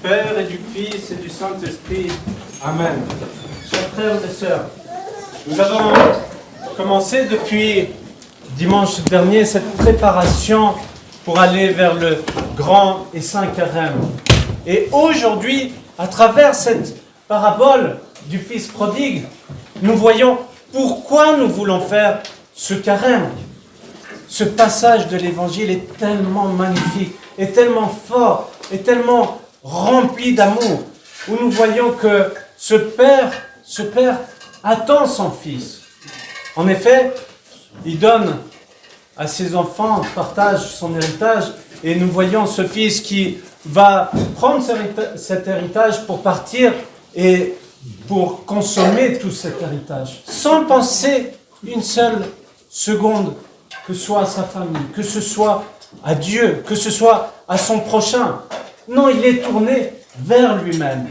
Père et du Fils et du Saint-Esprit. Amen. Chers frères et sœurs, nous avons commencé depuis dimanche dernier cette préparation pour aller vers le grand et saint carême. Et aujourd'hui, à travers cette parabole du Fils prodigue, nous voyons pourquoi nous voulons faire ce carême. Ce passage de l'Évangile est tellement magnifique, est tellement fort, est tellement rempli d'amour, où nous voyons que ce Père attend son Fils. En effet, il donne à ses enfants, partage son héritage, et nous voyons ce Fils qui va prendre cet héritage pour partir et pour consommer tout cet héritage, sans penser une seule seconde que ce soit à sa famille, que ce soit à Dieu, que ce soit à son prochain. Non, il est tourné vers lui-même.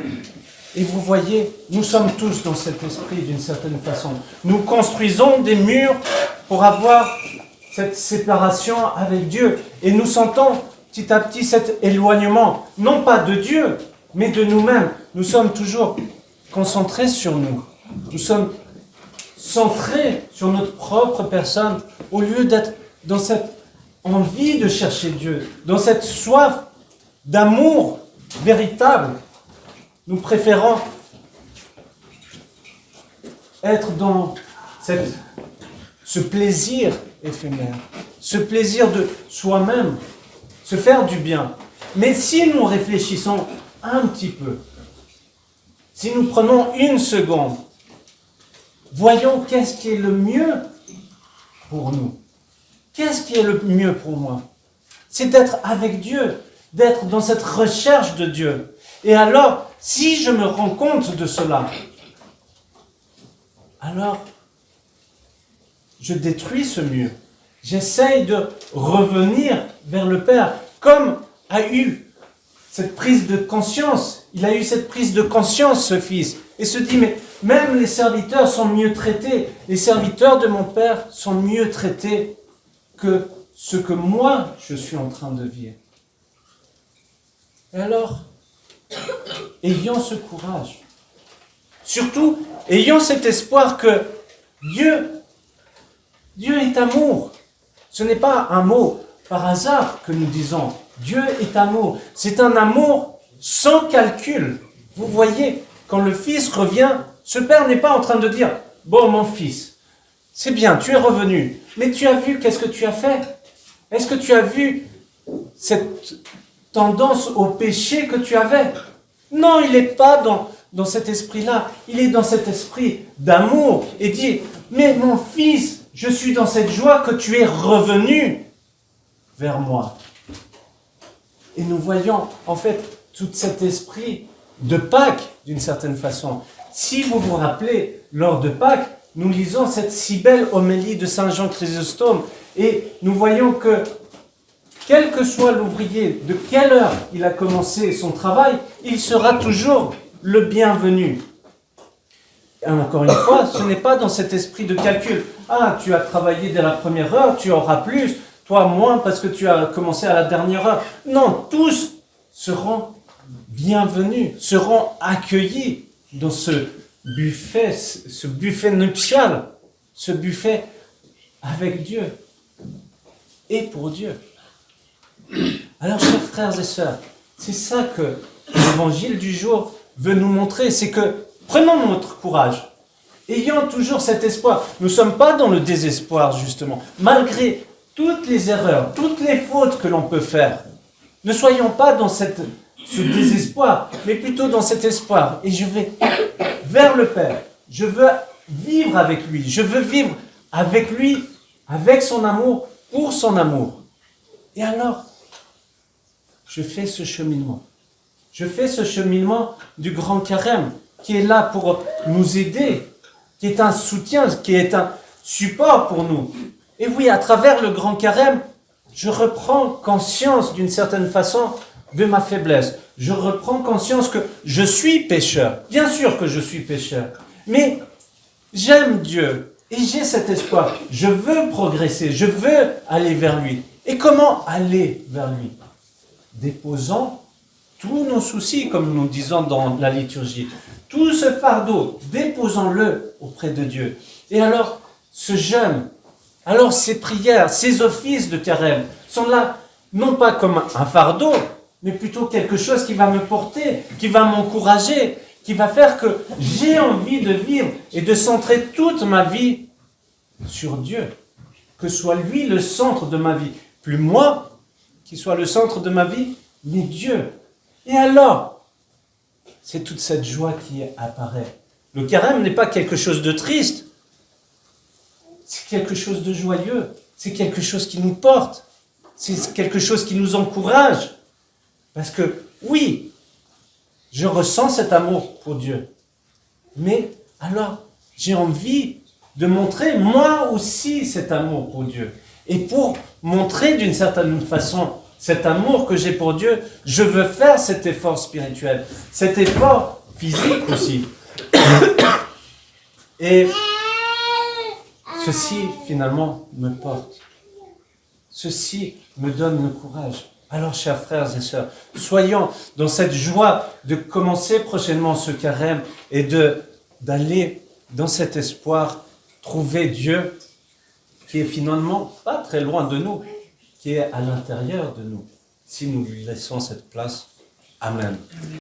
Et vous voyez, nous sommes tous dans cet esprit d'une certaine façon. Nous construisons des murs pour avoir cette séparation avec Dieu. Et nous sentons petit à petit cet éloignement, non pas de Dieu, mais de nous-mêmes. Nous sommes toujours concentrés sur nous. Nous sommes centrés sur notre propre personne, au lieu d'être dans cette envie de chercher Dieu, dans cette soif d'amour véritable. Nous préférons être dans ce plaisir éphémère, ce plaisir de soi-même, se faire du bien. Mais si nous réfléchissons un petit peu, si nous prenons une seconde, voyons qu'est-ce qui est le mieux pour nous. Qu'est-ce qui est le mieux pour moi? C'est d'être avec Dieu, d'être dans cette recherche de Dieu. Et alors, si je me rends compte de cela, alors je détruis ce mur. J'essaye de revenir vers le Père, comme a eu cette prise de conscience. Il a eu cette prise de conscience, ce Fils, et se dit, mais même les serviteurs sont mieux traités. Les serviteurs de mon Père sont mieux traités que ce que moi, je suis en train de vivre. Et alors, ayons ce courage. Surtout, ayons cet espoir que Dieu est amour. Ce n'est pas un mot par hasard que nous disons. Dieu est amour. C'est un amour sans calcul. Vous voyez, quand le Fils revient, ce Père n'est pas en train de dire « Bon, mon Fils, c'est bien, tu es revenu, mais tu as vu qu'est-ce que tu as fait? Est-ce que tu as vu cette tendance au péché que tu avais? » Non, il n'est pas dans cet esprit-là. Il est dans cet esprit d'amour et dit « Mais mon Fils, je suis dans cette joie que tu es revenu vers moi. » Et nous voyons en fait tout cet esprit de Pâques d'une certaine façon. Si vous vous rappelez, lors de Pâques, nous lisons cette si belle homélie de Saint Jean Chrysostome et nous voyons que quel que soit l'ouvrier, de quelle heure il a commencé son travail, il sera toujours le bienvenu. Et encore une fois, ce n'est pas dans cet esprit de calcul. Ah, tu as travaillé dès la première heure, tu auras plus, toi moins parce que tu as commencé à la dernière heure. Non, tous seront bienvenus, seront accueillis dans ce buffet nuptial, ce buffet avec Dieu et pour Dieu. Alors, chers frères et sœurs, c'est ça que l'évangile du jour veut nous montrer, c'est que prenons notre courage, ayant toujours cet espoir. Nous ne sommes pas dans le désespoir, justement, malgré toutes les erreurs, toutes les fautes que l'on peut faire. Ne soyons pas dans ce désespoir, mais plutôt dans cet espoir. Et je vais vers le Père. Je veux vivre avec lui. Je veux vivre avec lui, avec son amour, pour son amour. Et alors, je fais ce cheminement. Je fais ce cheminement du grand carême qui est là pour nous aider, qui est un soutien, qui est un support pour nous. Et oui, à travers le grand carême, je reprends conscience d'une certaine façon de ma faiblesse. Je reprends conscience que je suis pécheur. Bien sûr que je suis pécheur. Mais j'aime Dieu et j'ai cet espoir. Je veux progresser, je veux aller vers lui. Et comment aller vers lui? Déposant tous nos soucis, comme nous disons dans la liturgie. Tout ce fardeau, déposons-le auprès de Dieu. Et alors, ce jeûne, alors ces prières, ces offices de carême sont là, non pas comme un fardeau, mais plutôt quelque chose qui va me porter, qui va m'encourager, qui va faire que j'ai envie de vivre et de centrer toute ma vie sur Dieu. Que soit lui le centre de ma vie. Plus moi qui soit le centre de ma vie, mais Dieu. Et alors, c'est toute cette joie qui apparaît. Le carême n'est pas quelque chose de triste. C'est quelque chose de joyeux. C'est quelque chose qui nous porte. C'est quelque chose qui nous encourage. Parce que, oui, je ressens cet amour pour Dieu. Mais alors, j'ai envie de montrer moi aussi cet amour pour Dieu. Et pour montrer d'une certaine façon cet amour que j'ai pour Dieu, je veux faire cet effort spirituel, cet effort physique aussi. Et ceci, finalement, me porte. Ceci me donne le courage. Alors, chers frères et sœurs, soyons dans cette joie de commencer prochainement ce carême et d'aller dans cet espoir trouver Dieu qui est finalement pas très loin de nous, qui est à l'intérieur de nous, si nous lui laissons cette place. Amen.